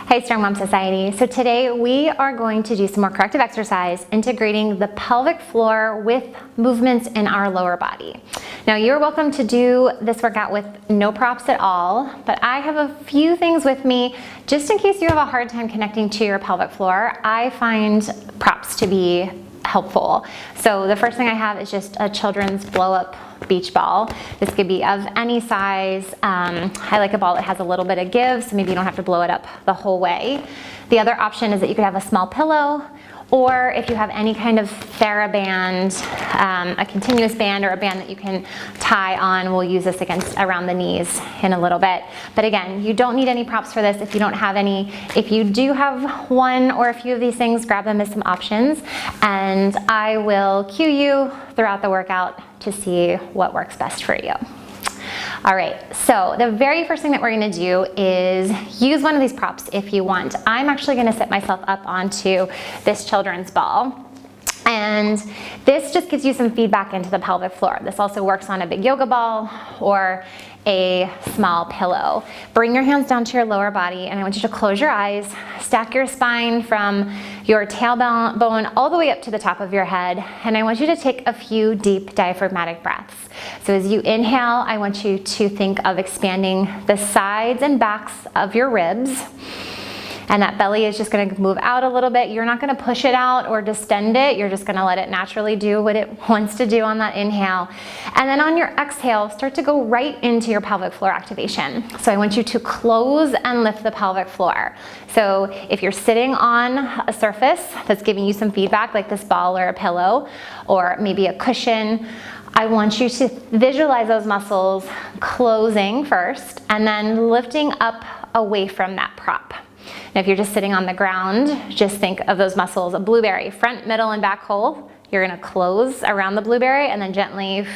Hey Strong Mom Society. So today we are going to do some more corrective exercise, integrating the pelvic floor with movements in our lower body. Now you're welcome to do this workout with no props at all, but I have a few things with me just in case you have a hard time connecting to your pelvic floor. I find props to be helpful. So the first thing I have is just a children's blow-up beach ball. This could be of any size. I like a ball that has a little bit of give, so maybe you don't have to blow it up the whole way. The other option is that you could have a small pillow, or if you have any kind of TheraBand, a continuous band or a band that you can tie on, we'll use this around the knees in a little bit. But again, you don't need any props for this if you don't have any. If you do have one or a few of these things, grab them as some options, and I will cue you throughout the workout to see what works best for you. All right, so the very first thing that we're gonna do is use one of these props if you want. I'm actually gonna set myself up onto this children's ball. And this just gives you some feedback into the pelvic floor. This also works on a big yoga ball or a small pillow. Bring your hands down to your lower body, and I want you to close your eyes, stack your spine from your tailbone all the way up to the top of your head, and I want you to take a few deep diaphragmatic breaths. So as you inhale, I want you to think of expanding the sides and backs of your ribs. And that belly is just gonna move out a little bit. You're not gonna push it out or distend it. You're just gonna let it naturally do what it wants to do on that inhale. And then on your exhale, start to go right into your pelvic floor activation. So I want you to close and lift the pelvic floor. So if you're sitting on a surface that's giving you some feedback, like this ball or a pillow, or maybe a cushion, I want you to visualize those muscles closing first and then lifting up away from that prop. Now, if you're just sitting on the ground, just think of those muscles, a blueberry, front, middle, and back hole. You're gonna close around the blueberry and then gently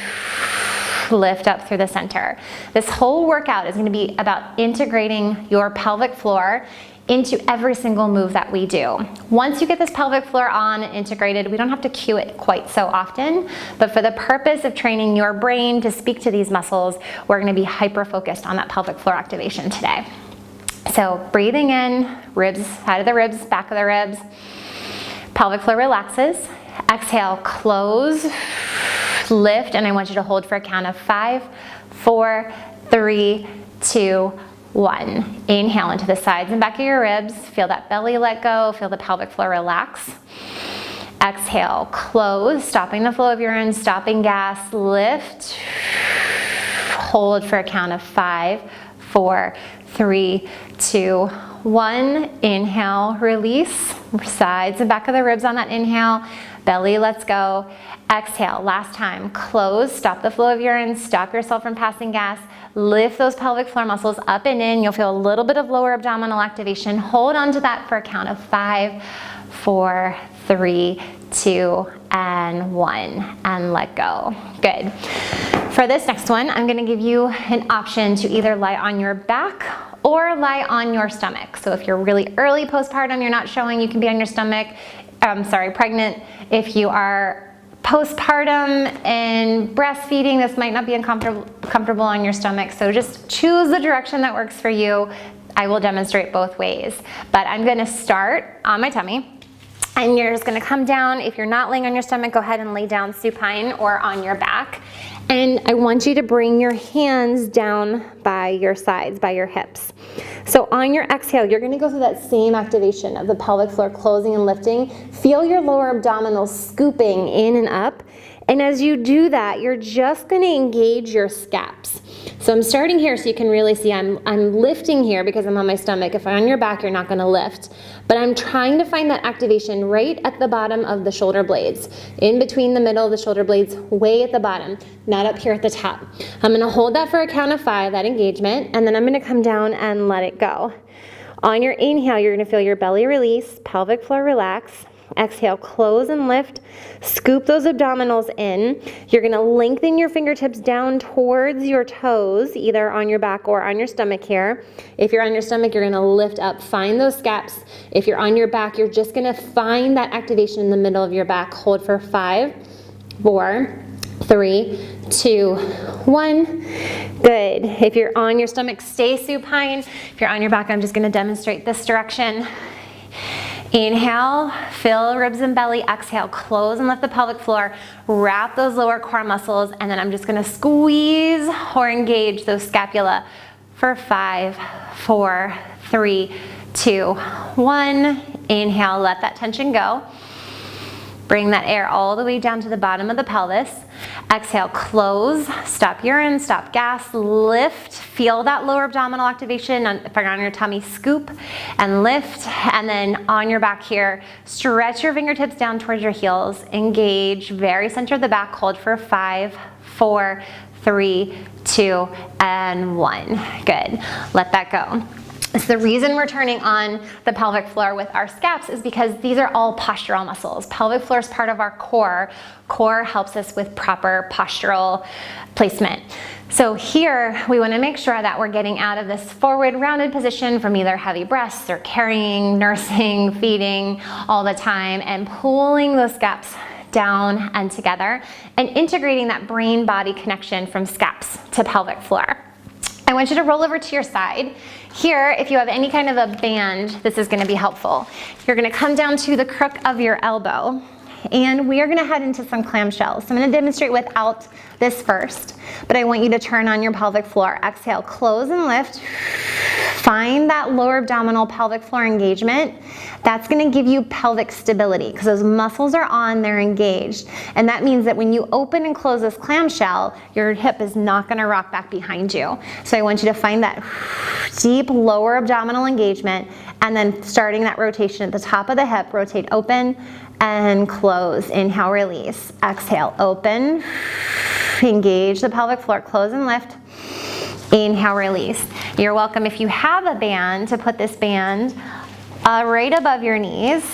lift up through the center. This whole workout is gonna be about integrating your pelvic floor into every single move that we do. Once you get this pelvic floor on and integrated, we don't have to cue it quite so often, but for the purpose of training your brain to speak to these muscles, we're gonna be hyper-focused on that pelvic floor activation today. So breathing in, ribs, side of the ribs, back of the ribs. Pelvic floor relaxes. Exhale, close, lift, and I want you to hold for a count of 5, 4, 3, 2, 1. Inhale into the sides and back of your ribs. Feel that belly let go, feel the pelvic floor relax. Exhale, close, stopping the flow of urine, stopping gas, lift. Hold for a count of 5, 4, 3, 2, 1. Inhale, release. Sides and back of the ribs on that inhale. Belly lets go. Exhale, last time. Close, stop the flow of urine, stop yourself from passing gas. Lift those pelvic floor muscles up and in. You'll feel a little bit of lower abdominal activation. Hold on to that for a count of 5, 4, 3, 2, and 1. And let go. Good. For this next one, I'm gonna give you an option to either lie on your back or lie on your stomach. So if you're really early postpartum, you're not showing, you can be on your stomach. Pregnant. If you are postpartum and breastfeeding, this might not be comfortable on your stomach. So just choose the direction that works for you. I will demonstrate both ways, but I'm gonna start on my tummy. And you're just gonna come down. If you're not laying on your stomach, go ahead and lay down supine or on your back. And I want you to bring your hands down by your sides, by your hips. So on your exhale, you're gonna go through that same activation of the pelvic floor closing and lifting. Feel your lower abdominals scooping in and up. And as you do that, you're just gonna engage your scaps. So I'm starting here so you can really see I'm lifting here because I'm on my stomach. If I'm on your back, you're not gonna lift. But I'm trying to find that activation right at the bottom of the shoulder blades, in between the middle of the shoulder blades, way at the bottom, not up here at the top. I'm gonna hold that for a count of 5, that engagement, and then I'm gonna come down and let it go. On your inhale, you're gonna feel your belly release, pelvic floor relax. Exhale, close and lift. Scoop those abdominals in. You're gonna lengthen your fingertips down towards your toes, either on your back or on your stomach here. If you're on your stomach, you're gonna lift up, find those scaps. If you're on your back, you're just gonna find that activation in the middle of your back. Hold for 5, 4, 3, 2, 1. Good. If you're on your stomach, stay supine. If you're on your back, I'm just going to demonstrate this direction. Inhale, fill ribs and belly. Exhale, close and lift the pelvic floor. Wrap those lower core muscles, and then I'm just going to squeeze or engage those scapula for 5, 4, 3, 2, 1. Inhale, let that tension go. Bring that air all the way down to the bottom of the pelvis. Exhale, close, stop urine, stop gas, lift. Feel that lower abdominal activation. If you're on your tummy, scoop and lift. And then on your back here, stretch your fingertips down towards your heels. Engage, very center of the back. Hold for 5, 4, 3, 2, and 1. Good. Let that go. So the reason we're turning on the pelvic floor with our scaps is because these are all postural muscles. Pelvic floor is part of our core. Core helps us with proper postural placement. So here we want to make sure that we're getting out of this forward rounded position from either heavy breaths or carrying, nursing, feeding all the time, and pulling those scaps down and together and integrating that brain-body connection from scaps to pelvic floor. I want you to roll over to your side. Here, if you have any kind of a band, this is going to be helpful. You're going to come down to the crook of your elbow, and we are going to head into some clamshells. So I'm going to demonstrate without this first, but I want you to turn on your pelvic floor. Exhale, close and lift. Find that lower abdominal pelvic floor engagement. That's going to give you pelvic stability because those muscles are on, they're engaged. And that means that when you open and close this clamshell, your hip is not going to rock back behind you. So I want you to find that deep lower abdominal engagement, and then starting that rotation at the top of the hip, rotate open and close. Inhale, release. Exhale, open. Engage the pelvic floor, close and lift. Inhale, release. You're welcome, if you have a band, to put this band right above your knees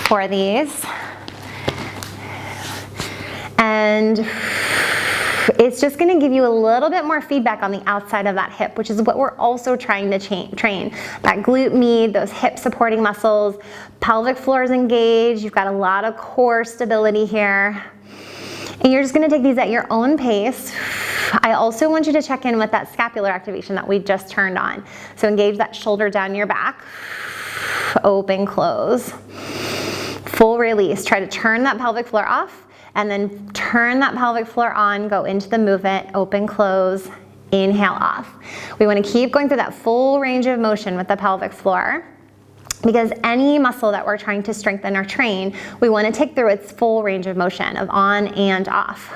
for these. And it's just going to give you a little bit more feedback on the outside of that hip, which is what we're also trying to train. That glute med, those hip supporting muscles, pelvic floor is engaged. You've got a lot of core stability here. And you're just going to take these at your own pace. I also want you to check in with that scapular activation that we just turned on. So engage that shoulder down your back. Open, close. Full release. Try to turn that pelvic floor off, and then turn that pelvic floor on. Go into the movement. Open, close. Inhale, off. We want to keep going through that full range of motion with the pelvic floor, because any muscle that we're trying to strengthen or train, we want to take through its full range of motion of on and off.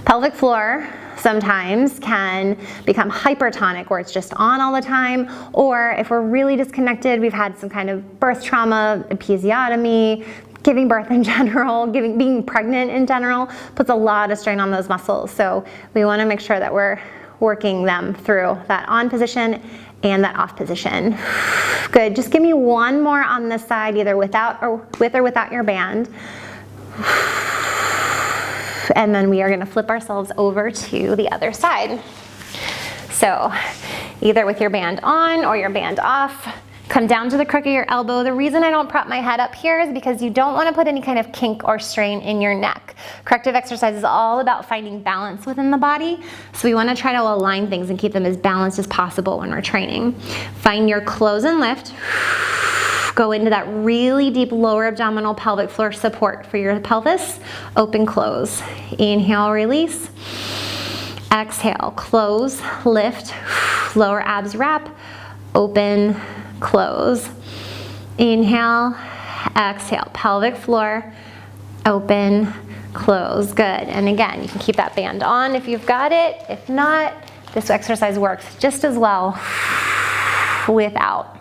Pelvic floor sometimes can become hypertonic, where it's just on all the time, or if we're really disconnected, we've had some kind of birth trauma, episiotomy, giving birth in general, being pregnant in general, puts a lot of strain on those muscles. So we want to make sure that we're working them through that on position and that off position. Good. Just give me one more on this side, either with or without your band. And then we are going to flip ourselves over to the other side. So either with your band on or your band off. Come down to the crook of your elbow. The reason I don't prop my head up here is because you don't want to put any kind of kink or strain in your neck. Corrective exercise is all about finding balance within the body. So we want to try to align things and keep them as balanced as possible when we're training. Find your close and lift. Go into that really deep lower abdominal pelvic floor support for your pelvis. Open, close. Inhale, release. Exhale, close, lift, lower abs wrap, open, close. Inhale, exhale, pelvic floor, open, close. Good. And again, you can keep that band on if you've got it. If not, this exercise works just as well without.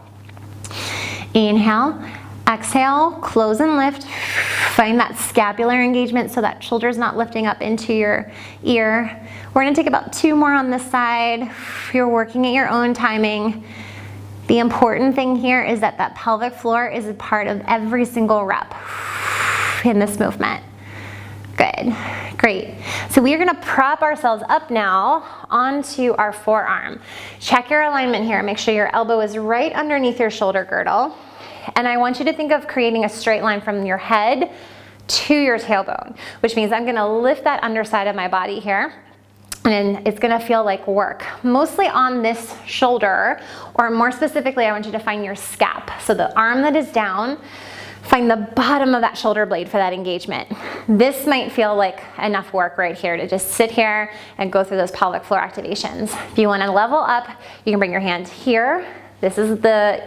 Inhale, exhale, close and lift. Find that scapular engagement so that shoulder's not lifting up into your ear. We're going to take about 2 more on this side. You're working at your own timing. The important thing here is that that pelvic floor is a part of every single rep in this movement. Good. Great. So we are going to prop ourselves up now onto our forearm. Check your alignment here. Make sure your elbow is right underneath your shoulder girdle. And I want you to think of creating a straight line from your head to your tailbone, which means I'm gonna lift that underside of my body here, and it's gonna feel like work, mostly on this shoulder, or more specifically, I want you to find your scap. So the arm that is down, find the bottom of that shoulder blade for that engagement. This might feel like enough work right here to just sit here and go through those pelvic floor activations. If you wanna level up, you can bring your hand here. This is the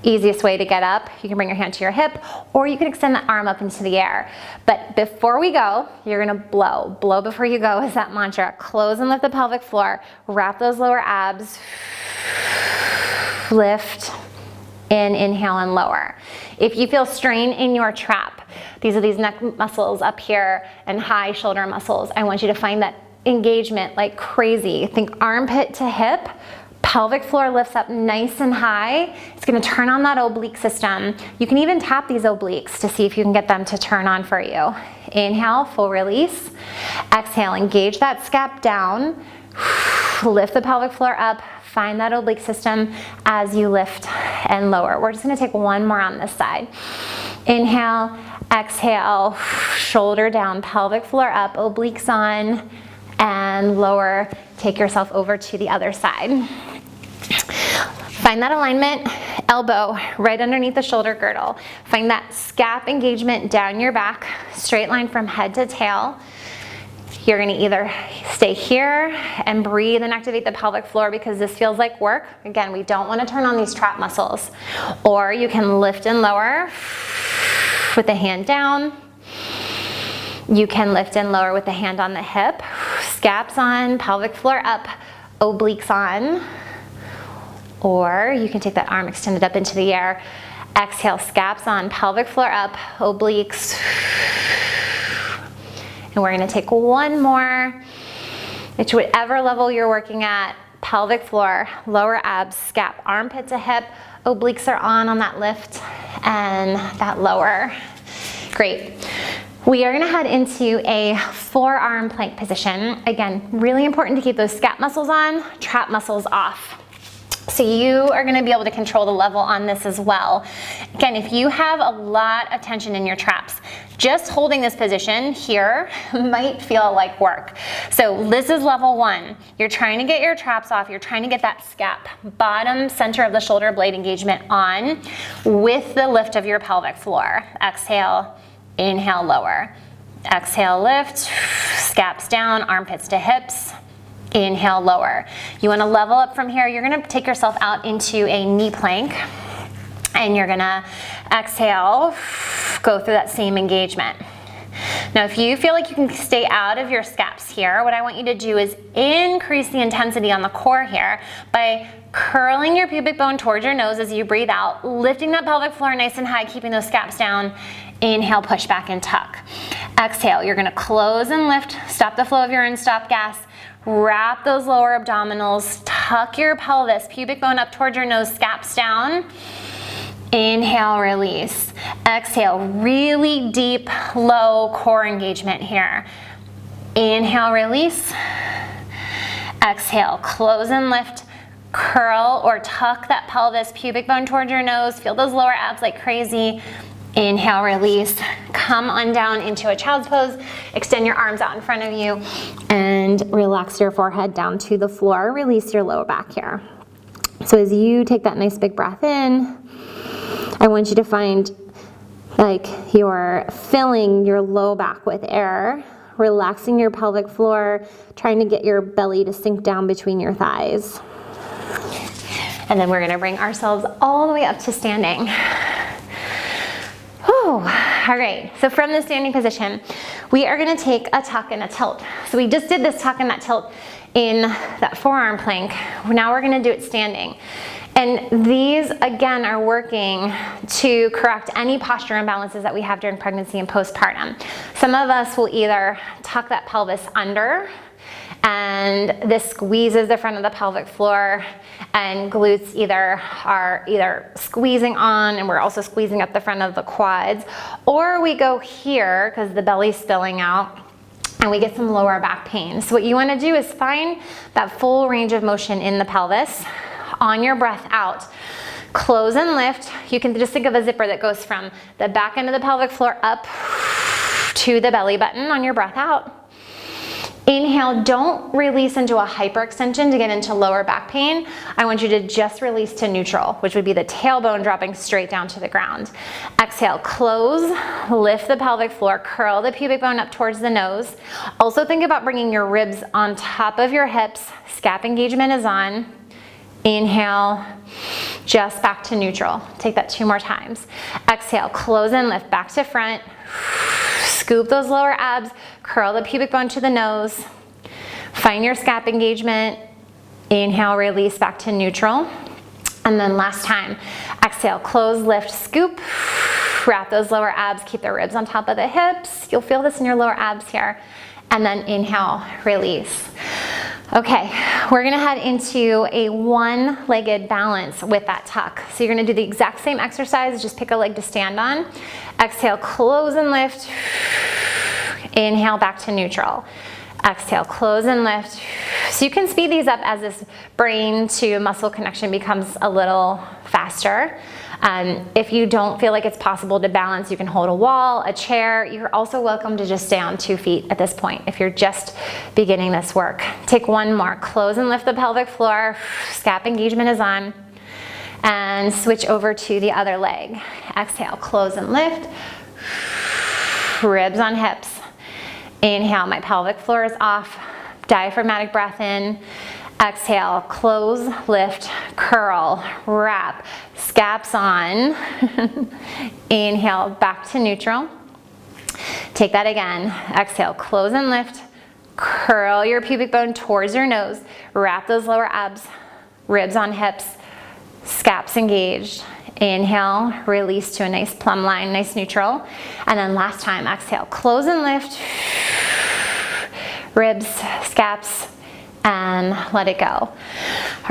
easiest way to get up. You can bring your hand to your hip, or you can extend that arm up into the air. But before we go, you're gonna blow. Blow before you go is that mantra. Close and lift the pelvic floor. Wrap those lower abs. Lift. Inhale and lower. If you feel strain in your trap, these are these neck muscles up here and high shoulder muscles, I want you to find that engagement like crazy. Think armpit to hip. Pelvic floor lifts up nice and high. It's gonna turn on that oblique system. You can even tap these obliques to see if you can get them to turn on for you. Inhale, full release. Exhale, engage that scap down. Lift the pelvic floor up. Find that oblique system as you lift and lower. We're just gonna take one more on this side. Inhale, exhale, shoulder down, pelvic floor up, obliques on, and lower. Take yourself over to the other side. Find that alignment, elbow right underneath the shoulder girdle. Find that scap engagement down your back, straight line from head to tail. You're gonna either stay here and breathe and activate the pelvic floor because this feels like work. Again, we don't wanna turn on these trap muscles. Or you can lift and lower with the hand down. You can lift and lower with the hand on the hip. Scaps on, pelvic floor up, obliques on. Or you can take that arm extended up into the air. Exhale, scaps on, pelvic floor up, obliques. And we're gonna take one more. It's whatever level you're working at. Pelvic floor, lower abs, scap, armpit to hip, obliques are on that lift, and that lower. Great. We are gonna head into a forearm plank position. Again, really important to keep those scap muscles on, trap muscles off. So you are gonna be able to control the level on this as well. Again, if you have a lot of tension in your traps, just holding this position here might feel like work. So this is level one. You're trying to get your traps off. You're trying to get that scap, bottom center of the shoulder blade engagement on with the lift of your pelvic floor. Exhale, inhale, lower. Exhale, lift, scaps down, armpits to hips. Inhale, lower. You wanna level up from here. You're gonna take yourself out into a knee plank, and you're gonna exhale, go through that same engagement. Now, if you feel like you can stay out of your scaps here, what I want you to do is increase the intensity on the core here by curling your pubic bone towards your nose as you breathe out, lifting that pelvic floor nice and high, keeping those scaps down. Inhale, push back and tuck. Exhale, you're gonna close and lift, stop the flow of urine, stop gas. Wrap those lower abdominals, tuck your pelvis, pubic bone up towards your nose, scaps down. Inhale, release. Exhale, really deep, low core engagement here. Inhale, release. Exhale, close and lift. Curl or tuck that pelvis, pubic bone towards your nose. Feel those lower abs like crazy. Inhale, release. Come on down into a child's pose. Extend your arms out in front of you and relax your forehead down to the floor. Release your lower back here. So as you take that nice big breath in, I want you to find like you're filling your low back with air, relaxing your pelvic floor, trying to get your belly to sink down between your thighs. And then we're gonna bring ourselves all the way up to standing. All right, so from the standing position, we are gonna take a tuck and a tilt. So we just did this tuck and that tilt in that forearm plank. Now we're gonna do it standing. And these, again, are working to correct any posture imbalances that we have during pregnancy and postpartum. Some of us will either tuck that pelvis under, and this squeezes the front of the pelvic floor, and glutes are either squeezing on, and we're also squeezing up the front of the quads, or we go here because the belly's spilling out and we get some lower back pain. So what you want to do is find that full range of motion in the pelvis. On your breath out, close and lift. You can just think of a zipper that goes from the back end of the pelvic floor up to the belly button on your breath out. Inhale, don't release into a hyperextension to get into lower back pain. I want you to just release to neutral, which would be the tailbone dropping straight down to the ground. Exhale, close, lift the pelvic floor, curl the pubic bone up towards the nose. Also think about bringing your ribs on top of your hips. Scap engagement is on. Inhale, just back to neutral. Take that 2 more times. Exhale, close and lift back to front. Scoop those lower abs, curl the pubic bone to the nose. Find your scap engagement. Inhale, release back to neutral. And then last time, exhale, close, lift, scoop. Wrap those lower abs, keep the ribs on top of the hips. You'll feel this in your lower abs here. And then inhale, release. Okay, we're gonna head into a one-legged balance with that tuck. So you're gonna do the exact same exercise, just pick a leg to stand on. Exhale, close and lift. Inhale, back to neutral. Exhale, close and lift. So you can speed these up as this brain to muscle connection becomes a little faster. If you don't feel like it's possible to balance, you can hold a wall, a chair. You're also welcome to just stay on 2 feet at this point if you're just beginning this work. Take one more. Close and lift the pelvic floor. Scap engagement is on. And switch over to the other leg. Exhale, close and lift. Ribs on hips. Inhale, my pelvic floor is off. Diaphragmatic breath in. Exhale, close, lift, curl, wrap, scaps on. Inhale, back to neutral. Take that again. Exhale, close and lift. Curl your pubic bone towards your nose. Wrap those lower abs, ribs on hips, scaps engaged. Inhale, release to a nice plumb line, nice neutral. And then last time, exhale, close and lift. Ribs, scaps, and let it go.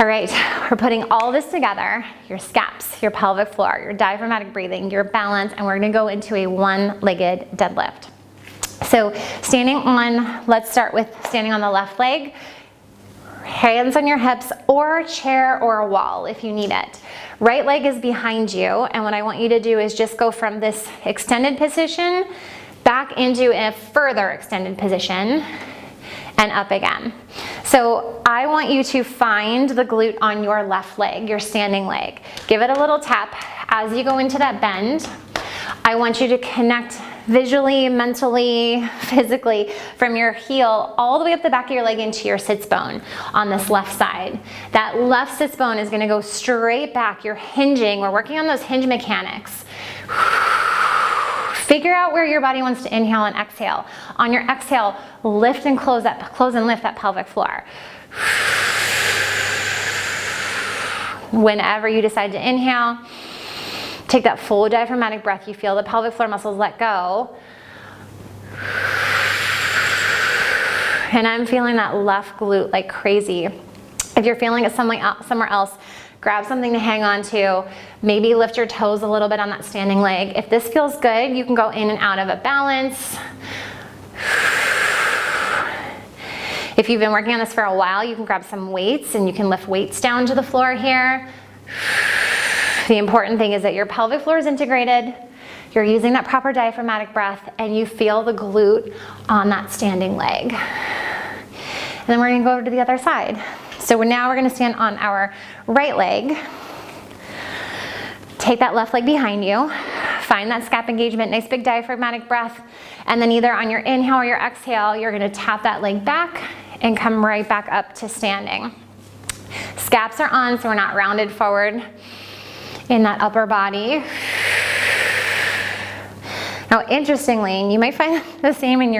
All right, we're putting all this together, your scaps, your pelvic floor, your diaphragmatic breathing, your balance, and we're gonna go into a one-legged deadlift. So standing on, let's start with standing on the left leg, hands on your hips, or a chair or a wall if you need it. Right leg is behind you, and what I want you to do is just go from this extended position back into a further extended position and up again. So I want you to find the glute on your left leg, your standing leg. Give it a little tap as you go into that bend. I want you to connect visually, mentally, physically from your heel all the way up the back of your leg into your sits bone on this left side. That left sits bone is gonna go straight back. You're hinging, we're working on those hinge mechanics. Figure out where your body wants to inhale and exhale. On your exhale, lift and close and lift that pelvic floor. Whenever you decide to inhale, take that full diaphragmatic breath. You feel the pelvic floor muscles let go. And I'm feeling that left glute like crazy. If you're feeling it somewhere else, grab something to hang on to. Maybe lift your toes a little bit on that standing leg. If this feels good, you can go in and out of a balance. If you've been working on this for a while, you can grab some weights and you can lift weights down to the floor here. The important thing is that your pelvic floor is integrated, you're using that proper diaphragmatic breath, and you feel the glute on that standing leg. And then we're gonna go over to the other side. So now we're gonna stand on our right leg. Take that left leg behind you. Find that scap engagement, nice big diaphragmatic breath. And then either on your inhale or your exhale, you're gonna tap that leg back and come right back up to standing. Scaps are on, so we're not rounded forward in that upper body. Now, interestingly, you might find the same in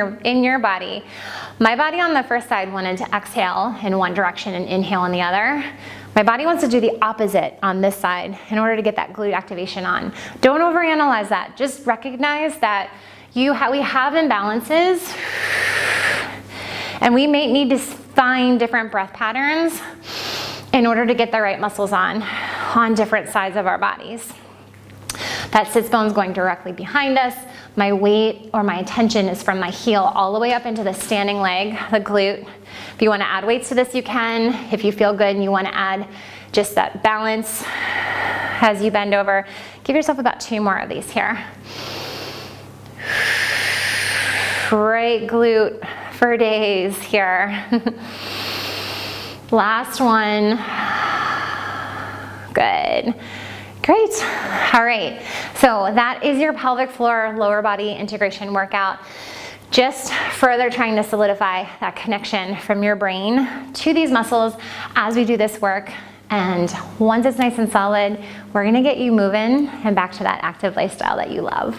your body. My body on the first side wanted to exhale in one direction and inhale in the other. My body wants to do the opposite on this side in order to get that glute activation on. Don't overanalyze that. Just recognize that we have imbalances, and we may need to find different breath patterns in order to get the right muscles on different sides of our bodies. That sits bone is going directly behind us. My weight or my attention is from my heel all the way up into the standing leg, the glute. If you want to add weights to this, you can. If you feel good and you want to add just that balance as you bend over, give yourself about 2 more of these here. Great glute for days here. Last one. Good. Great. All right. So that is your pelvic floor lower body integration workout. Just further trying to solidify that connection from your brain to these muscles as we do this work. And once it's nice and solid, we're gonna get you moving and back to that active lifestyle that you love.